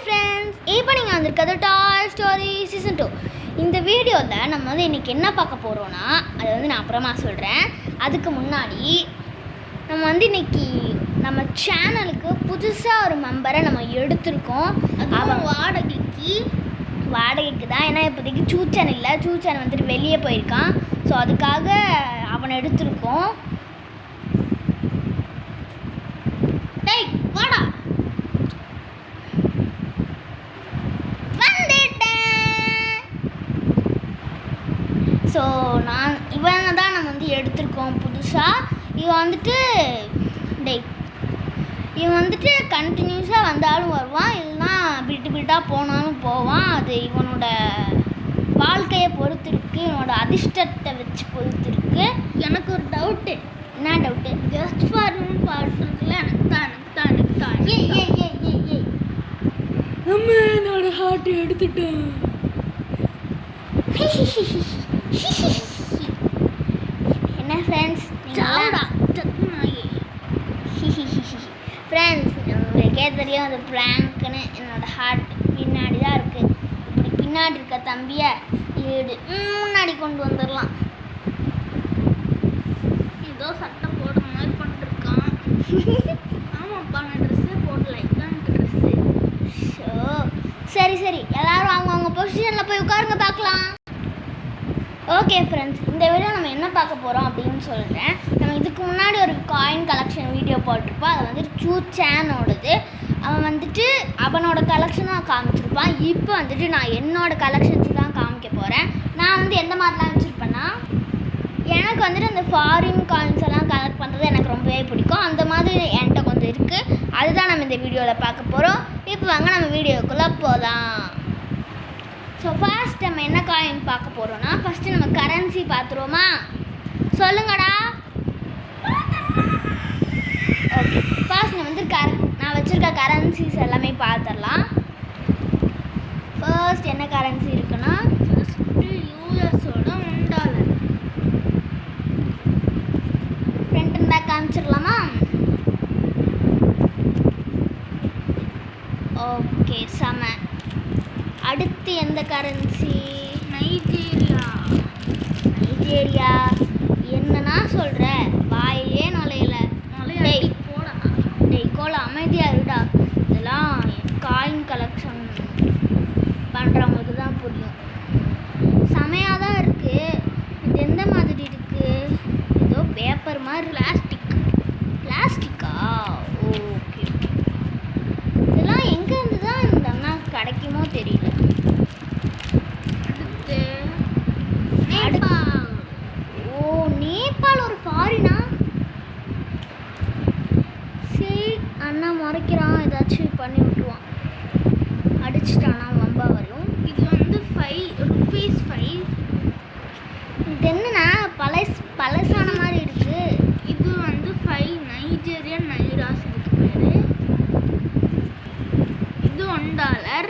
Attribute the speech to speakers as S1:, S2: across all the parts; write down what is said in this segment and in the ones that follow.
S1: Friends, இப்போ நீங்கள் வந்திருக்கிறது டாய் ஸ்டோரி சீசன் 2. இந்த வீடியோவில் நம்ம இன்றைக்கி என்ன பார்க்க போகிறோன்னா அதை நான் அப்புறமா சொல்கிறேன். அதுக்கு முன்னாடி நம்ம இன்றைக்கி நம்ம சேனலுக்கு புதுசாக ஒரு மெம்பரை நம்ம எடுத்திருக்கோம். அவன் வாடகைக்கு தான். ஏன்னா இப்போதைக்கு சூச்சன் இல்லை, சூச்சன் வெளியே போயிருக்கான். ஸோ அதுக்காக அவனை எடுத்திருக்கோம். டேய் வாடா. ஸோ இவனை தான் நம்ம எடுத்திருக்கோம் புதுசாக. இவன் கண்டினியூஸாக வந்தாலும் வருவான், இல்லைனா விட்டாக போனாலும் போவான். அது இவனோட வாழ்க்கையை பொறுத்து இருக்குது, இவனோட அதிர்ஷ்டத்தை வச்சு பொறுத்து இருக்குது. எனக்கு ஒரு டவுட்டு. என்ன டவுட்டு? ஜஸ்ட் ஃபார் பாட்டு இருக்குல்ல, எனக்கு தான் அம்மா என்னோட ஹார்ட் எடுத்துட்டேன். என்ன ஃப்ரெண்ட்ஸ், ஃப்ரெண்ட்ஸ் உங்களுக்கே தெரியும் அது ப்ராங்க்னு. என்னோடய ஹார்ட் பின்னாடி தான் இருக்குது. இப்படி பின்னாடி இருக்க தம்பியை முன்னாடி கொண்டு வந்துடலாம். ஏதோ சட்டம் போடுற மாதிரி பண்ணிருக்கான். ஆமாப்பா, நான் ட்ரெஸ்ஸே போடல, இதுதான் ட்ரெஸ்ஸு. ஸோ சரி எல்லோரும் அவங்க பொசிஷனில் போய் உட்காருங்க, பார்க்கலாம். ஓகே ஃப்ரெண்ட்ஸ், இந்த வீடியோ நம்ம என்ன பார்க்க போகிறோம் அப்படின்னு சொல்கிறேன். நம்ம இதுக்கு முன்னாடி ஒரு காயின் கலெக்ஷன் வீடியோ போட்டிருப்போம். அது சூச்சேனோடது. அவன் அவனோட கலெக்ஷனாக காமிச்சிருப்பான். இப்போ நான் என்னோடய கலெக்ஷன்ஸ் தான் காமிக்க போகிறேன். நான் எந்த மாதிரிலாம் வச்சுருப்பேன்னா, எனக்கு அந்த ஃபாரின் காயின்ஸ் எல்லாம் கலெக்ட் பண்ணுறது எனக்கு ரொம்பவே பிடிக்கும். அந்த மாதிரி என்கிட்ட கொஞ்சம் இருக்குது. அதுதான் நம்ம இந்த வீடியோவில் பார்க்க போகிறோம். இப்போ வாங்க நம்ம வீடியோக்குள்ளே போகலாம். ஸோ ஃபர்ஸ்ட் நம்ம என்ன காயின் பார்க்க போகிறோன்னா, ஃபஸ்ட்டு நம்ம கரன்சி பார்த்துருவோமா? சொல்லுங்கடா. ஓகே, ஃபர்ஸ்ட் நான் வச்சுருக்க கரன்சிஸ் எல்லாமே பார்த்துடலாம். ஃபர்ஸ்ட் என்ன கரன்சி இருக்குன்னா, யூஎஸோட $1. ஃப்ரண்ட் அண்ட் பேக் காமிச்சிடலாமா? ஓகே, செம. அடுத்து எந்த கரன்சி? நைஜீரியா. என்னன்னா சொல்கிற, வாயிலே நுழையில. டேய் கோல அமைதியாக இருடா. இதெல்லாம் காயின் கலெக்ஷன் பண்ணுறவங்களுக்கு தான் புரியும். செமையாக தான் இருக்குது. இது எந்த மாதிரி இருக்குது? ஏதோ பேப்பர் மாதிரி. பிளாஸ்டிக்கா? ஓகே, இதெல்லாம் எங்கேருந்து தான் இந்த அண்ணா கிடைக்குமோ தெரியல. நேபாள் ஒரு ஃபாரினா? சரி, அண்ணா மறைக்கிறான், ஏதாச்சும் பண்ணி விட்டுருவான். அடிச்சிட்டானா வம்பா வரும். இது ₹5. இது என்னன்னா பழசான மாதிரி இருக்கு. இது 5 நைஜீரியன் நைராஸ் இதுக்கு பேரு. இது $1.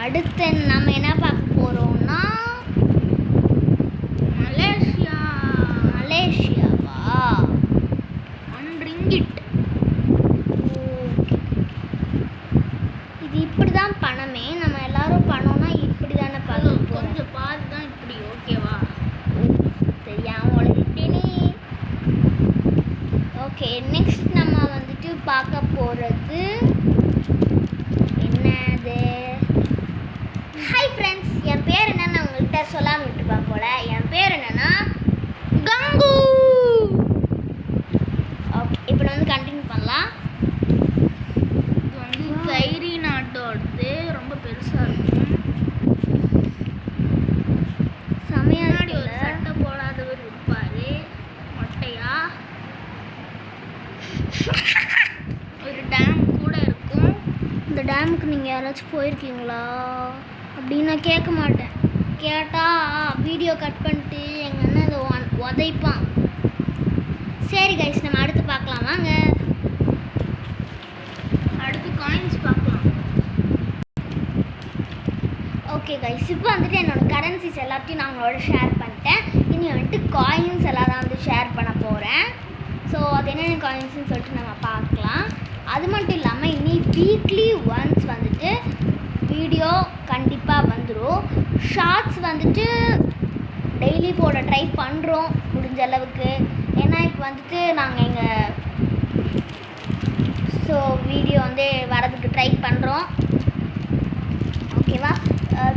S1: அடுத்து நம்ம என்ன பார்க்க போகிறோம்னா, மலேசியாவா? $1. இது இப்படி தான் பணமே. நம்ம எல்லாரும் பணம்னா இப்படி தானே பார்க்க போகிறோம். கொஞ்சம் பாதி தான் இப்படி. ஓகேவா? தெரியாமல் உழைக்கிட்டேனே. ஓகே, நெக்ஸ்ட் நம்ம பார்க்க போகிறது என்னது? ஹாய் ஃப்ரெண்ட்ஸ், என் பேர் என்னன்னு உங்கள்கிட்ட சொல்லாமல் விட்டுப்பா போல. என் பேர் என்னன்னா கங்கு. ஓகே, இப்போ கண்டினியூ பண்ணலாம். இது கைரி நாட்டோடது, ரொம்ப பெருசாக இருக்கும். சமையாடி ஒரு சட்டை போடாதவர் இருப்பார், மொட்டையா. ஒரு டேம் கூட இருக்கும். இந்த டேமுக்கு நீங்கள் யாராச்சும் போயிருக்கீங்களா அப்படின்னு நான் கேட்க மாட்டேன். கேட்டால் வீடியோ கட் பண்ணிட்டு எங்கள் அண்ணன் அதை உதைப்பான். சரி கைஸ், நம்ம அடுத்து பார்க்கலாம் வாங்க. அடுத்து காயின்ஸ் பார்க்கலாம். ஓகே கைஸ், இப்போ என்னோடய கரன்சிஸ் எல்லாத்தையும் நான் உங்களோட ஷேர் பண்ணிட்டேன். இனி காயின்ஸ் எல்லாம் தான் ஷேர் பண்ண போகிறேன். ஸோ அது என்னென்ன காயின்ஸ்னு சொல்லிட்டு நம்ம பார்க்கலாம். அது மட்டும் இல்லாமல் இனி வீக்லி ஒன்ஸ் வந்துட்டு வீடியோ கண்டிப்பாக வந்துடும். ஷார்ட்ஸ் வந்துட்டு டெய்லி போட ட்ரை பண்ணுறோம் முடிஞ்ச அளவுக்கு. ஏன்னா இப்போ வந்துட்டு நாங்கள் எங்கள் வீடியோ வந்து வரதுக்கு ட்ரை பண்ணுறோம். ஓகேவா?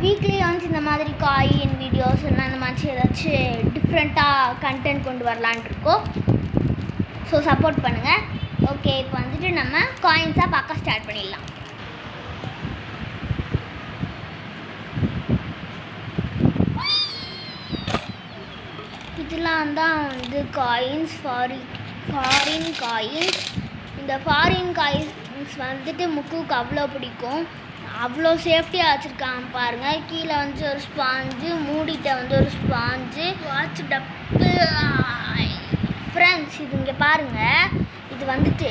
S1: வீக்லி ஒன்ஸ் இந்த மாதிரி காயின் வீடியோஸ் இல்லை அந்த மாதிரி ஏதாச்சும் டிஃப்ரெண்ட்டாக கண்டென்ட் கொண்டு வரலான் இருக்கோம். ஸோ சப்போர்ட் பண்ணுங்கள். ஓகே, இப்போ வந்துட்டு நம்ம காயின்ஸாக பார்க்க ஸ்டார்ட் பண்ணிடலாம். இதெல்லாம் தான் வந்து காயின்ஸ், ஃபாரின் காயின்ஸ். இந்த ஃபாரின் காயின்ஸ் வந்துட்டு முக்குக்கு அவ்வளோ பிடிக்கும். அவ்வளோ சேஃப்டியாக வச்சுருக்காங்க பாருங்கள். கீழே வந்து ஒரு ஸ்பாஞ்சு, மூடிட்ட வந்து ஒரு ஸ்பாஞ்சு, வாட்ச் டப்பு. ஃப்ரெண்ட்ஸ், இது இங்கே பாருங்கள். இது வந்துட்டு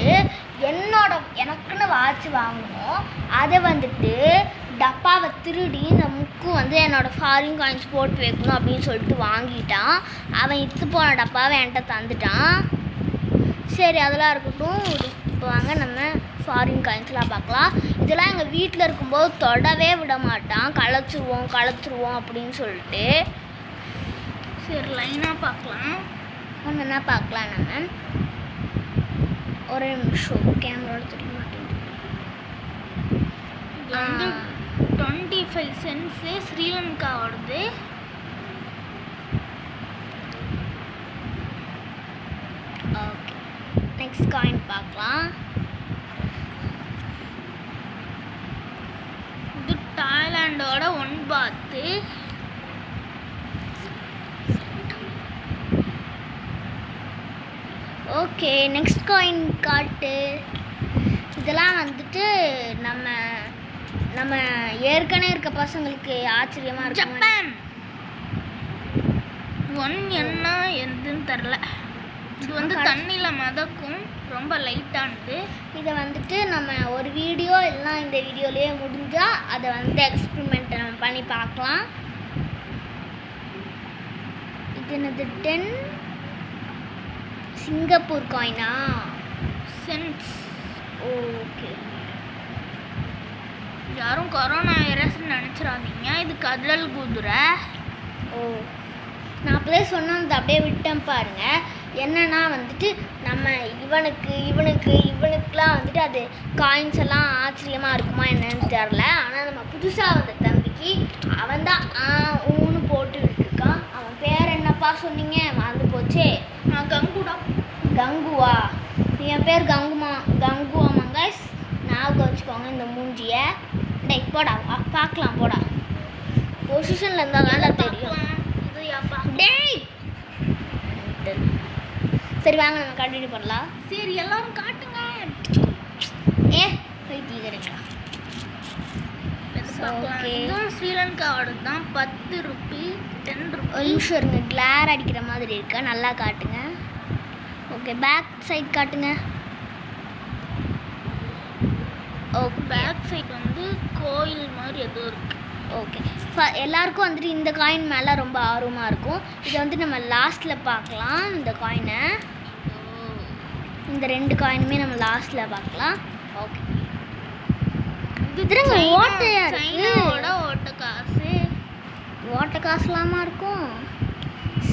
S1: எனக்குன்னு வாட்ச் வாங்கணும். அதை வந்துட்டு டப்பாவை திருடி இந்த முக்கு வந்து என்னோடய ஃபாரின் காயின்ஸ் போட்டு வைக்கணும் அப்படின்னு சொல்லிட்டு வாங்கிட்டான். அவன் இத்து போன டப்பாவை என்கிட்ட தந்துட்டான். சரி, அதெல்லாம் இருக்கட்டும். இப்போ வாங்க நம்ம ஃபாரின் காயின்ஸ்லாம் பார்க்கலாம். இதெல்லாம் எங்கள் வீட்டில் இருக்கும்போது தொடவே விட மாட்டான். களைச்சிருவோம் அப்படின்னு சொல்லிட்டு. சரி, லைனாக பார்க்கலாம். ஒன்றுன்னா பார்க்கலாம். நம்ம ஒரு நிமிஷம் கேமரா எடுத்துக்க மாட்டேன். 25 சென்ட்ஸு ஸ்ரீலங்காவோடது. ஓகே, நெக்ஸ்ட் காயின் பார்க்கலாம். இது தாய்லாண்டோட 1 பாத்து. ஓகே, நெக்ஸ்ட் காயின் காட்டு. இதெல்லாம் வந்துட்டு நம்ம ஏற்கனவே இருக்க பசங்களுக்கு ஆச்சரியமாக இருக்கும். ஜப்பான் 1 என்ன எதுன்னு தெரில. இது வந்து தண்ணியில் மதக்கும், ரொம்ப லைட்டானது. இதை வந்துட்டு நம்ம ஒரு வீடியோ இல்லைனா இந்த வீடியோலேயே முடிஞ்சால் அதை வந்து எக்ஸ்பெரிமெண்ட் நம்ம பண்ணி பார்க்கலாம். இது என்னது? 10 சிங்கப்பூர் காயினா? சென்ட்ஸ். ஓகே, யாரும் கொரோனா வைரஸ்ன்னு நினச்சிடாதீங்க. இது கடல் குதிரை. ஓ, நான் அப்படியே சொன்னது அப்படியே விட்டேன் பாருங்க. என்னன்னா வந்துட்டு நம்ம இவனுக்குலாம் வந்துட்டு அது காயின்ஸ் எல்லாம் ஆச்சரியமாக இருக்குமா என்னன்னு தெரில. ஆனால் நம்ம புதுசாக வந்த தம்பிக்கு அவன் தான் ஊன்னு போட்டு விட்டுருக்கான். அவன் பேர் என்னப்பா சொன்னீங்க? மறந்து போச்சே. கங்குவா. என் பேர் கங்குவா மங்காய்ஸ். ஞாபகம் வச்சுக்கோங்க இந்த மூஞ்சியை. டேய் போடா, பார்க்கலாம் போடா. பொசிஷனில் இருந்தால் நல்லா தெரியும். டேய், சரி வாங்க நம்ம கண்டினியூ பண்ணலாம். சரி, எல்லாரும் காட்டுங்க. போயிட்டீங்களா? இதுவும் ஸ்ரீலங்காவோட தான். 10 ரூபி, 10 ரூபி. ஒரு நிமிஷம் இருங்க, கிளார் அடிக்கிற மாதிரி இருக்கா. நல்லா காட்டுங்க. ஓகே, பேக் சைட் காட்டுங்க. ஓகே, பேக் சைட் வந்து கோயில் மாதிரி ஏதோ இருக்குது. ஓகே, எல்லாருக்கும் வந்துட்டு இந்த காயின் மேலே ரொம்ப ஆர்வமாக இருக்கும். இதை வந்து நம்ம லாஸ்ட்டில் பார்க்கலாம். இந்த காயினை, இந்த 2 காயினுமே நம்ம லாஸ்ட்டில் பார்க்கலாம். ஓகே, இதுங்க ஓட்ட காசுலாமா இருக்கும்.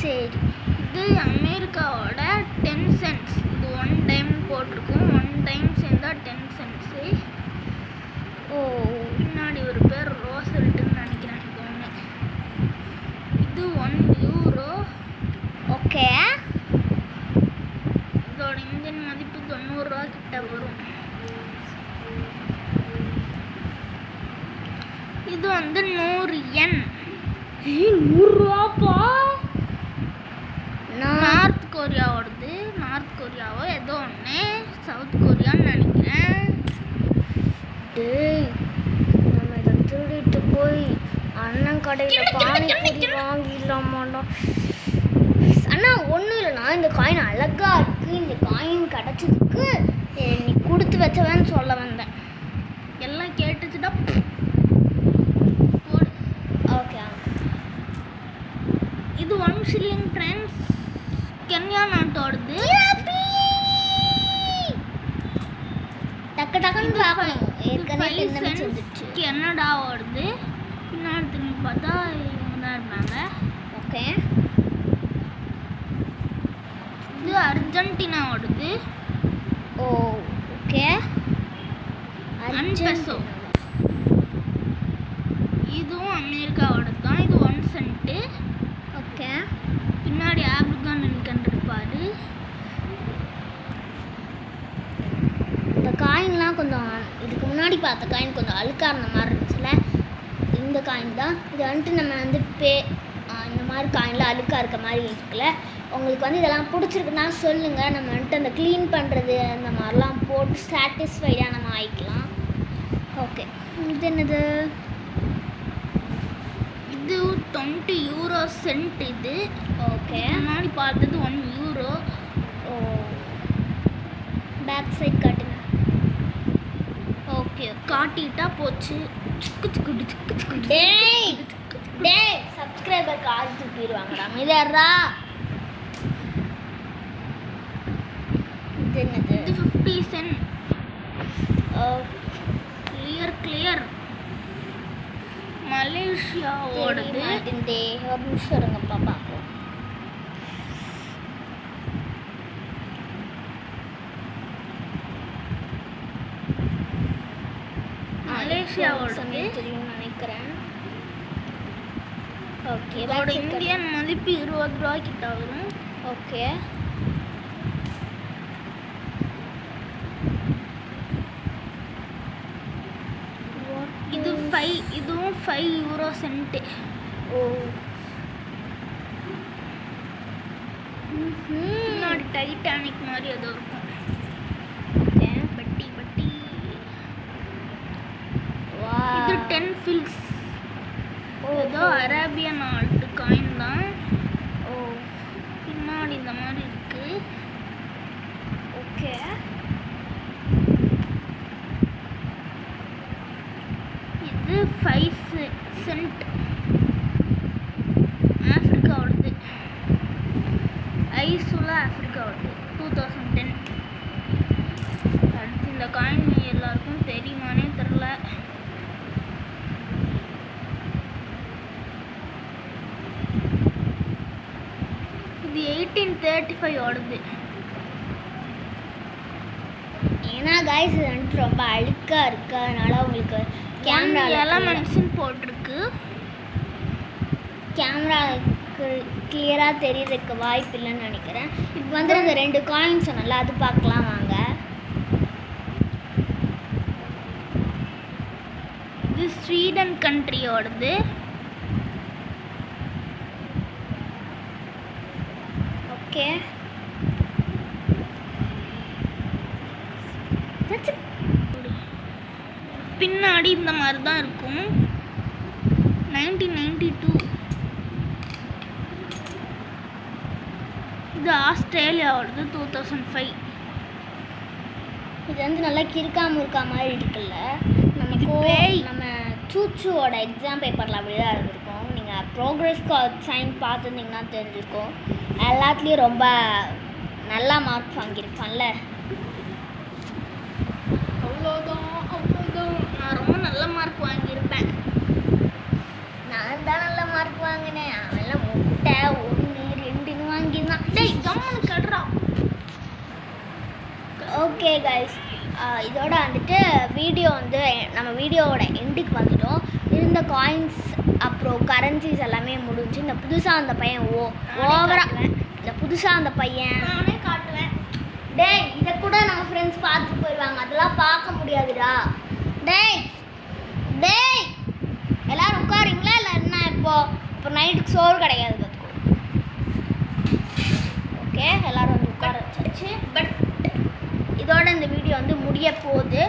S1: சரி, இது அமெரிக்காவோட 10 சென்ட்ஸ். இது 1 டைம் போட்டிருக்கும். 1 டைம் சேர்ந்தா 10 சென்ட்ஸு. ஓ, பின்னாடி ஒரு பேர் ரோசல்ட்டுன்னு நினைக்கிறேன். இது ஒன்று. இது 1 யூரோ. ஓகே, இதோட இந்தியன் மதிப்பு 90 ரூபா கிட்ட வரும். இது வந்து 100 yen. 100 ரூபாப்பா. நார்த் கொரியாவோடது. நார்த் கொரியாவோ ஏதோ ஒன்று, சவுத் கொரியான்னு நினைக்கிறேன். டேய், நம்ம இதை திருடிட்டு போய் அண்ணன் கடையில் பானிபூரி வாங்கிடலாமாண்டா. அண்ணா ஒன்றும் இல்லைண்ணா, இந்த காயின் அழகா இருக்குது. இந்த காயின் கிடச்சதுக்கு நீ கொடுத்து வச்சவன்னு சொல்ல வந்தேன். எல்லாம் கேட்டுச்சுட்டா. ஓகே, இது 1 shilling ஃப்ரெண்ட்ஸ். கென்யா நாட்டோடது. டக்கு டக்குன்னு பார்க்கணும். ஏற்கனவே 10 நிமிஷம் வந்துடுச்சு.
S2: கனடா ஓடுது. பின்னாடி திரும்பி பார்த்தா இவங்க தான் இருப்பாங்க.
S1: ஓகே.
S2: இது அர்ஜென்டினா ஓடுது.
S1: ஓ ஓகே.
S2: பெசோ. இதுவும் அமெரிக்காவோட தான். இது 1 சென்ட்.
S1: ஓகே.
S2: பின்னாடி ஆப்ரிகான் கண்டிருப்பாரு.
S1: இந்த காயின்லாம் கொஞ்சம் இதுக்கு முன்னாடி பார்த்த காயின் கொஞ்சம் அழுக்காக இருந்த மாதிரி இருந்துச்சுல. இந்த காயின் தான் இது வந்துட்டு நம்ம வந்து இந்த மாதிரி காயின்லாம் அழுக்காக இருக்க மாதிரி இருக்குல்ல. உங்களுக்கு வந்து இதெல்லாம் பிடிச்சிருக்குன்னா சொல்லுங்கள். நம்ம வந்துட்டு அந்த க்ளீன் பண்ணுறது அந்த மாதிரிலாம் போட்டு சாட்டிஸ்ஃபைடாக நம்ம ஆகிக்கலாம். ஓகே. இது என்னது?
S2: இது 20 யூரோ சென்ட். இது
S1: ஓகே.
S2: முன்னாடி பார்த்தது 1 யூரோ.
S1: ஓ பேக் சைட் காட்டுங்க. ஓகே
S2: காட்டிட்டா போச்சு.
S1: டேய் டேய் சப்ஸ்கிரைபர் கால் தூக்கிடுவாங்கடா. மீதர்றா. இது என்னது?
S2: இது 50 சென்ட். கிளியர் மலேசியா ஓடுது.
S1: ஒரு நிமிஷம் இருங்கப்பா பார்ப்போம்.
S2: மலேசியா ஓடுது
S1: தெரியும்னு நினைக்கிறேன். ஓகே.
S2: இதோட இந்தியன் மதிப்பு 20 ரூபாய் கிட்ட வரும்.
S1: ஓகே.
S2: இதுவும் 5 யூரோ சென்ட்.
S1: ஓ
S2: முன்னாடி டைட்டானிக் மாதிரி ஏதோ இருக்கும். பட்டி இது 10 ஃபில்ஸ். ஏதோ அரேபியன் ஆல்ட் காயின் தான்.
S1: ஓ
S2: பின்னாடி இந்த மாதிரி இருக்கு.
S1: ஓகே.
S2: இது 5 சென்ட். ஆஃப்ரிக்காவோடது. ஐசுலா ஆஃப்ரிக்காவோடது 2010. அடுத்து இந்த காயின் எல்லாருக்கும் தெரியுமானே தெரில. இது 1835 ஓடுது.
S1: ஏன்னா கைஸ் இது வந்துட்டு ரொம்ப அழுக்காக இருக்குது. அதனால் உங்களுக்கு கேமரா
S2: எலமெண்ட்ஸ்னு போட்டிருக்கு.
S1: கேமராவுக்கு கிளியராக தெரியறதுக்கு வாய்ப்பு இல்லைன்னு நினைக்கிறேன். இப்போ வந்து அந்த 2 காயின் சொன்னல அது பார்க்கலாம் வாங்க.
S2: இது ஸ்வீடன் கண்ட்ரியோடது.
S1: ஓகே.
S2: பின்னாடி இந்த மாதிரி தான் இருக்கும். 1992. இது ஆஸ்திரேலியாவோடது 2005.
S1: இது வந்து நல்லா கிறுக்காம இருக்கா மாதிரி இருக்குல்ல. நம்ம சூச்சுவோட எக்ஸாம் பேப்பரில் அப்படி தான் இருந்திருக்கும். நீங்கள் ப்ரோக்ரஸ் சைன் பார்த்துருந்தீங்கன்னா தெரிஞ்சிருக்கும். எல்லாத்துலேயும் ரொம்ப நல்லா மார்க் வாங்கியிருப்பான்ல.
S2: அவ்வளோதான். நான் ரொம்ப நல்ல மார்க் வாங்கியிருப்பேன்.
S1: நான் தான் நல்ல மார்க் வாங்கினேன். அவெல்லாம் முட்டை 1 2ன்னு வாங்கினான்.
S2: டேய் கம்மனு கடுறா.
S1: ஓகே கைஸ், இதோட வந்துட்டு வீடியோ வந்து நம்ம வீடியோவோட எண்டுக்கு வந்துட்டோம். இருந்த காயின்ஸ் அப்புறம் கரன்சிஸ் எல்லாமே முடிஞ்சு. இந்த புதுசாக அந்த பையன் அந்த பையன்
S2: நானே காட்டுவேன்.
S1: டேய் இதை கூட நம்ம ஃப்ரெண்ட்ஸ் பார்த்துட்டு போயிடுவாங்க. அதெல்லாம் பார்க்க முடியாதுடா. டேய் டேய் எல்லோரும் உட்காரிங்களா இல்லை என்ன? இப்போ நைட்டுக்கு சோறு கிடையாது பார்த்துக்கோ. ஓகே எல்லோரும் வந்து உட்கார வச்சாச்சு. பட் இதோட இந்த வீடியோ வந்து முடிய போகுது.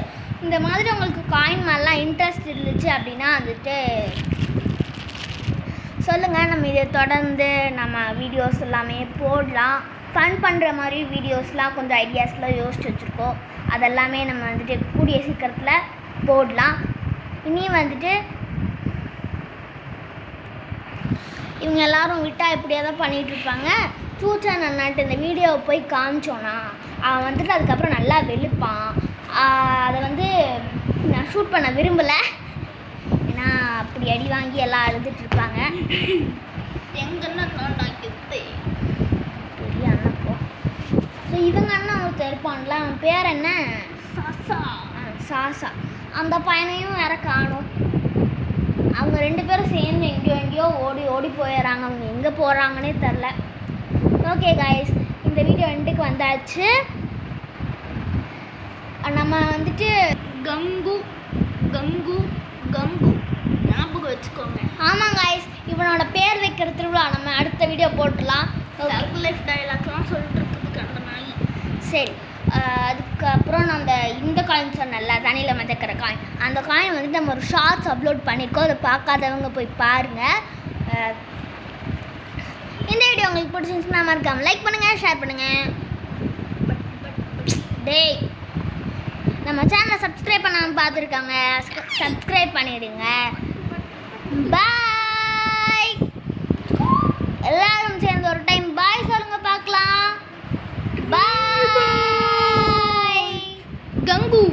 S1: இந்த மாதிரி உங்களுக்கு காயின் மேலாம் இன்ட்ரெஸ்ட் இருந்துச்சு அப்படின்னா வந்துட்டு சொல்லுங்கள். நம்ம இதை தொடர்ந்து நம்ம வீடியோஸ் எல்லாமே போடலாம். ஃபன் பண்ணுற மாதிரி வீடியோஸ்லாம் கொஞ்சம் ஐடியாஸ்லாம் யோசிச்சு வச்சுருக்கோம். அதெல்லாமே நம்ம வந்துட்டு கூடிய சீக்கிரத்தில் போடலாம். இனி வந்துட்டு இவங்க எல்லோரும் விட்டால் இப்படியே தான் பண்ணிகிட்ருப்பாங்க. சூச்சன் அண்ணாட்டு இந்த வீடியோவை போய் காமிச்சோன்னா அவன் வந்துட்டு அதுக்கப்புறம் நல்லா வெளுப்பான். அதை வந்து நான் ஷூட் பண்ண விரும்பலை. ஏன்னா அப்படி அடி வாங்கி எல்லாம் அழுதுட்டு இருப்பாங்க.
S2: எங்கன்னா நான்
S1: பெரிய அண்ணன் போ. ஸோ இவங்க அண்ணன் ஒருத்தர் இருப்பான்ல, அவன் பேர் என்ன?
S2: சாசா.
S1: சாசா. அந்த பையனையும் வேற காணும். அவங்க 2 பேரும் சேர்ந்து எங்கேயோ ஓடி ஓடி போயிடுறாங்க. அவங்க எங்கே போகிறாங்கன்னே தெரில. ஓகே காய்ஸ், இந்த வீடியோ எண்டுக்கு வந்தாச்சு. நம்ம வந்துட்டு
S2: கங்கு கங்கு கங்கு ஞாபகம் வச்சுக்கோங்க.
S1: ஆமாம் காய்ஸ், இவனோட பேர் வைக்கிற திருவிழா நம்ம அடுத்த வீடியோ போட்டுடலாம்.
S2: லைஃப் டைலாக்லாம் சொல்லிட்டு இருக்குது அந்த நாய்.
S1: சரி, அதுக்கப்புறம் நான் இந்த காயின் சொன்னேன்ல, தண்ணியில் மிதக்கிற காயின், அந்த காயின் வந்துட்டு நம்ம ஒரு ஷார்ட்ஸ் அப்லோட் பண்ணியிருக்கோம். அதை பார்க்காதவங்க போய் பாருங்கள். இந்த வீடியோ உங்களுக்கு பிடிச்சிருந்துச்சுன்னா மறக்காம லைக் பண்ணுங்கள், ஷேர் பண்ணுங்கள். டேய், நம்ம சேனலை சப்ஸ்கிரைப் பண்ணாமல் பார்த்துருக்காங்க, சப்ஸ்கிரைப் பண்ணிவிடுங்க. பாய். எல்லாரும் சேர்ந்து ஒரு டைம் பாய் சொல்லுங்க பார்க்கலாம். பாய்.
S2: கங்கு.